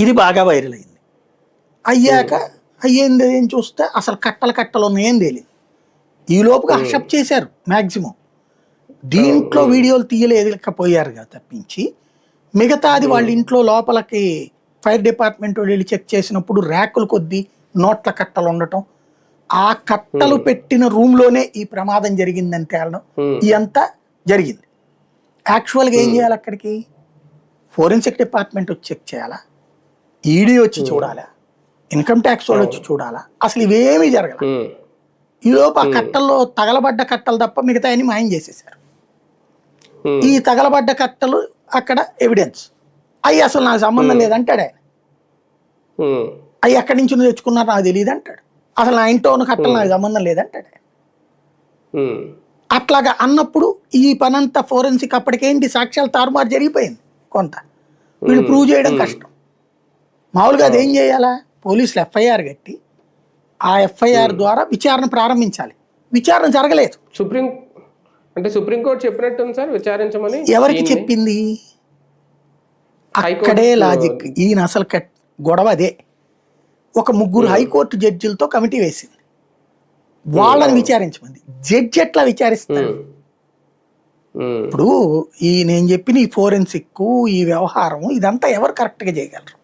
ఇది బాగా వైరల్ అయింది. అయ్యాక అయ్యింది ఏం చూస్తే అసలు కట్టలు ఉన్నాయేం తెలియదు. ఈ లోపుగా హర్షప్ చేశారు మ్యాక్సిమం. దీంట్లో వీడియోలు తీయలేకపోయారు కదా తప్పించి, మిగతాది వాళ్ళ ఇంట్లో లోపలికి ఫైర్ డిపార్ట్మెంట్ వెళ్ళి చెక్ చేసినప్పుడు ర్యాకులు కొద్దీ నోట్ల కట్టలు ఉండటం, ఆ కట్టలు పెట్టిన రూమ్లోనే ఈ ప్రమాదం జరిగిందని తేలడం, ఇదంతా జరిగింది. యాక్చువల్గా ఏం చేయాలి? అక్కడికి ఫోరెన్సిక్ డిపార్ట్మెంట్ వచ్చి చెక్ చేయాలా, ఈడీ వచ్చి చూడాలా, ఇన్కమ్ ట్యాక్స్ వాళ్ళు వచ్చి చూడాలా, అసలు ఇవేమీ జరగల. ఈలోపు ఆ కట్టల్లో తగలబడ్డ కట్టలు తప్ప మిగతా అన్ని మాయం చేసేసారు. ఈ తగలబడ్డ కట్టలు అక్కడ ఎవిడెన్స్. అవి అసలు నాకు సంబంధం లేదంటాడు ఆయన. అవి ఎక్కడి నుంచి తెచ్చుకున్నారు నాకు తెలియదు అంటాడు. అసలు నా ఇంట్లో ఉన్న కట్టలు నాకు సంబంధం లేదంటాడు ఆయన. అట్లాగా అన్నప్పుడు ఈ పనంతా ఫోరెన్సిక్ అప్పటికేంటి సాక్ష్యాలు తారుమారు జరిగిపోయింది. కొంత వీళ్ళు ప్రూవ్ చేయడం కష్టం. మామూలుగా అదేం చేయాలా? పోలీసులు ఎఫ్ఐఆర్ కట్టి ఆ ఎఫ్ఐఆర్ ద్వారా విచారణ ప్రారంభించాలి. విచారణ జరగలేదు. సుప్రీంకోర్టు చెప్పినట్టు సార్ విచారించమని ఎవరికి చెప్పింది? అక్కడే లాజిక్. ఈయన అసలు గొడవ అదే. ఒక ముగ్గురు హైకోర్టు జడ్జిలతో కమిటీ వేసింది, వాళ్ళని విచారించమంది. జడ్జి ఎట్లా విచారిస్తారు? ఇప్పుడు ఈ నేను చెప్పిన ఈ ఫోరెన్సిక్ ఈ వ్యవహారం ఇదంతా ఎవరు కరెక్ట్గా చేయగలరు?